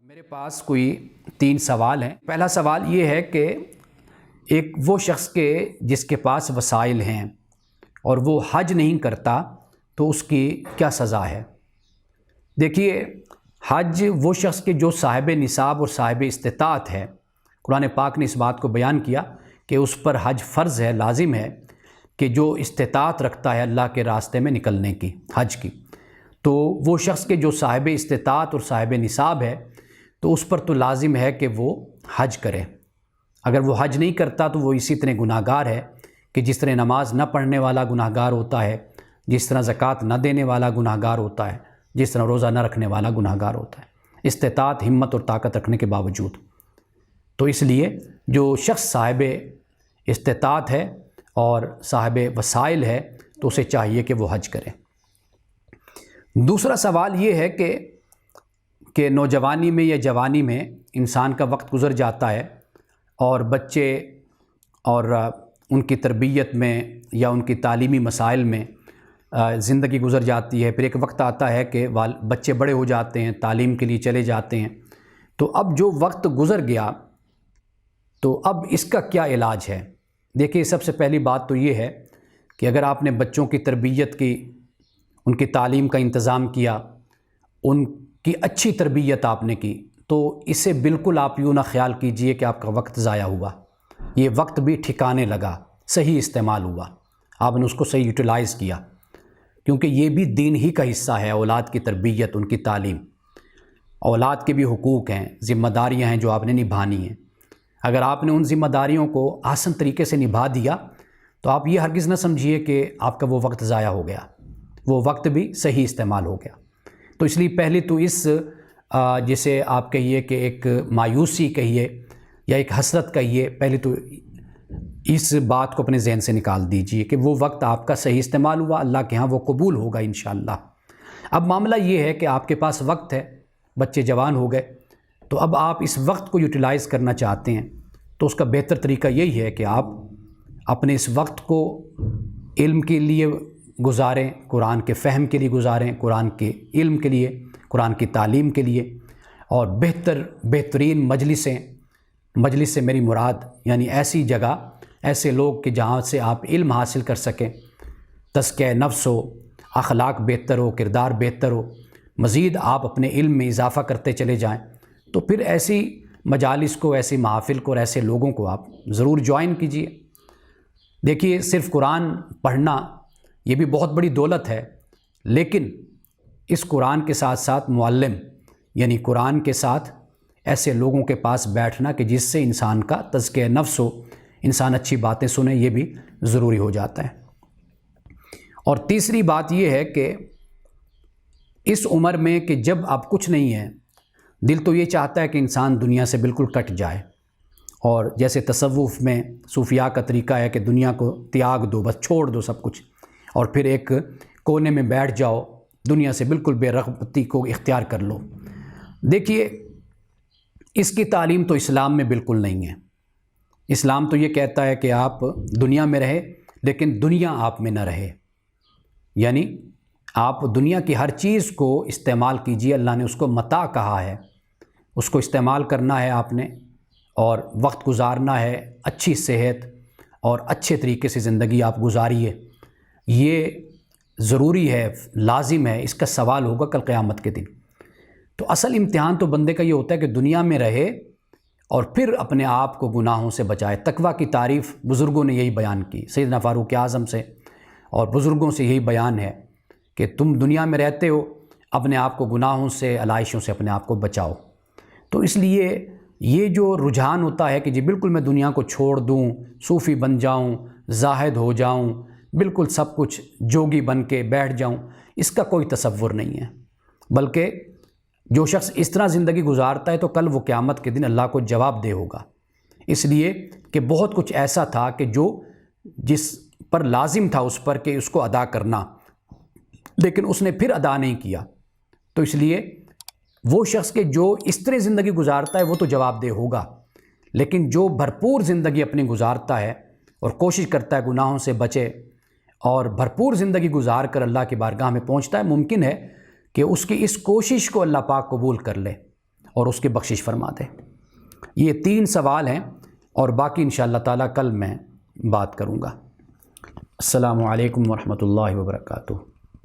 میرے پاس کوئی 3 سوال ہیں۔ پہلا سوال یہ ہے کہ ایک وہ شخص کے جس کے پاس وسائل ہیں اور وہ حج نہیں کرتا تو اس کی کیا سزا ہے؟ دیکھیے، حج وہ شخص کے جو صاحب نصاب اور صاحب استطاعت ہے، قرآن پاک نے اس بات کو بیان کیا کہ اس پر حج فرض ہے، لازم ہے کہ جو استطاعت رکھتا ہے اللہ کے راستے میں نکلنے کی، حج کی، تو وہ شخص کے جو صاحب استطاعت اور صاحب نصاب ہے تو اس پر تو لازم ہے کہ وہ حج کرے۔ اگر وہ حج نہیں کرتا تو وہ اسی طرح گناہ گار ہے کہ جس طرح نماز نہ پڑھنے والا گناہ گار ہوتا ہے، جس طرح زکوٰۃ نہ دینے والا گناہ گار ہوتا ہے، جس طرح روزہ نہ رکھنے والا گناہ گار ہوتا ہے، استطاعت، ہمت اور طاقت رکھنے کے باوجود۔ تو اس لیے جو شخص صاحب استطاعت ہے اور صاحب وسائل ہے تو اسے چاہیے کہ وہ حج کرے۔ دوسرا سوال یہ ہے کہ نوجوانی میں یا جوانی میں انسان کا وقت گزر جاتا ہے اور بچے اور ان کی تربیت میں یا ان کی تعلیمی مسائل میں زندگی گزر جاتی ہے، پھر ایک وقت آتا ہے کہ بچے بڑے ہو جاتے ہیں، تعلیم کے لیے چلے جاتے ہیں، تو اب جو وقت گزر گیا تو اب اس کا کیا علاج ہے؟ دیکھیے، سب سے پہلی بات تو یہ ہے کہ اگر آپ نے بچوں کی تربیت کی، ان کی تعلیم کا انتظام کیا، ان کی اچھی تربیت آپ نے کی، تو اسے بالکل آپ یوں نہ خیال کیجئے کہ آپ کا وقت ضائع ہوا۔ یہ وقت بھی ٹھکانے لگا، صحیح استعمال ہوا، آپ نے اس کو صحیح یوٹیلائز کیا، کیونکہ یہ بھی دین ہی کا حصہ ہے، اولاد کی تربیت، ان کی تعلیم۔ اولاد کے بھی حقوق ہیں، ذمہ داریاں ہیں جو آپ نے نبھانی ہیں۔ اگر آپ نے ان ذمہ داریوں کو آسان طریقے سے نبھا دیا تو آپ یہ ہرگز نہ سمجھیے کہ آپ کا وہ وقت ضائع ہو گیا، وہ وقت بھی صحیح استعمال ہو گیا۔ تو اس لیے پہلے تو اس جسے آپ کہیے کہ ایک مایوسی کہیے یا ایک حسرت کہیے، پہلے تو اس بات کو اپنے ذہن سے نکال دیجئے کہ وہ وقت آپ کا صحیح استعمال ہوا، اللہ کے ہاں وہ قبول ہوگا انشاءاللہ۔ اب معاملہ یہ ہے کہ آپ کے پاس وقت ہے، بچے جوان ہو گئے، تو اب آپ اس وقت کو یوٹیلائز کرنا چاہتے ہیں، تو اس کا بہتر طریقہ یہی ہے کہ آپ اپنے اس وقت کو علم کے لیے گزاریں، قرآن کے فہم کے لیے گزاریں، قرآن کے علم کے لیے، قرآن کی تعلیم کے لیے، اور بہترین مجلس سے میری مراد یعنی ایسی جگہ، ایسے لوگ کہ جہاں سے آپ علم حاصل کر سکیں، تزکیہ نفس ہو، اخلاق بہتر ہو، کردار بہتر ہو، مزید آپ اپنے علم میں اضافہ کرتے چلے جائیں، تو پھر ایسی مجالس کو، ایسی محافل کو اور ایسے لوگوں کو آپ ضرور جوائن کیجئے۔ دیکھیے، صرف قرآن پڑھنا یہ بھی بہت بڑی دولت ہے، لیکن اس قرآن کے ساتھ ساتھ معلم یعنی قرآن کے ساتھ ایسے لوگوں کے پاس بیٹھنا کہ جس سے انسان کا تزکیہ نفس ہو، انسان اچھی باتیں سنے، یہ بھی ضروری ہو جاتا ہے۔ اور تیسری بات یہ ہے کہ اس عمر میں کہ جب آپ کچھ نہیں ہے، دل تو یہ چاہتا ہے کہ انسان دنیا سے بالکل کٹ جائے، اور جیسے تصوف میں صوفیاء کا طریقہ ہے کہ دنیا کو تیاگ دو، بس چھوڑ دو سب کچھ، اور پھر ایک کونے میں بیٹھ جاؤ، دنیا سے بالکل بے رغبتی کو اختیار کر لو۔ دیکھیے، اس کی تعلیم تو اسلام میں بالکل نہیں ہے۔ اسلام تو یہ کہتا ہے کہ آپ دنیا میں رہے لیکن دنیا آپ میں نہ رہے، یعنی آپ دنیا کی ہر چیز کو استعمال کیجئے، اللہ نے اس کو متاع کہا ہے، اس کو استعمال کرنا ہے آپ نے، اور وقت گزارنا ہے، اچھی صحت اور اچھے طریقے سے زندگی آپ گزاریے، یہ ضروری ہے، لازم ہے، اس کا سوال ہوگا کل قیامت کے دن۔ تو اصل امتحان تو بندے کا یہ ہوتا ہے کہ دنیا میں رہے اور پھر اپنے آپ کو گناہوں سے بچائے۔ تقویٰ کی تعریف بزرگوں نے یہی بیان کی، سیدنا فاروق اعظم سے اور بزرگوں سے یہی بیان ہے کہ تم دنیا میں رہتے ہو، اپنے آپ کو گناہوں سے، علائشوں سے اپنے آپ کو بچاؤ۔ تو اس لیے یہ جو رجحان ہوتا ہے کہ جی بالکل میں دنیا کو چھوڑ دوں، صوفی بن جاؤں، زاہد ہو جاؤں، بالکل سب کچھ جوگی بن کے بیٹھ جاؤں، اس کا کوئی تصور نہیں ہے، بلکہ جو شخص اس طرح زندگی گزارتا ہے تو کل وہ قیامت کے دن اللہ کو جواب دہ ہوگا، اس لیے کہ بہت کچھ ایسا تھا کہ جس پر لازم تھا اس پر کہ اس کو ادا کرنا، لیکن اس نے پھر ادا نہیں کیا۔ تو اس لیے وہ شخص کہ جو اس طرح زندگی گزارتا ہے وہ تو جواب دہ ہوگا، لیکن جو بھرپور زندگی اپنی گزارتا ہے اور کوشش کرتا ہے گناہوں سے بچے اور بھرپور زندگی گزار کر اللہ کی بارگاہ میں پہنچتا ہے، ممکن ہے کہ اس کی اس کوشش کو اللہ پاک قبول کر لے اور اس کی بخشش فرما دے۔ یہ 3 سوال ہیں اور باقی انشاءاللہ تعالیٰ کل میں بات کروں گا۔ السلام علیکم ورحمۃ اللہ وبرکاتہ۔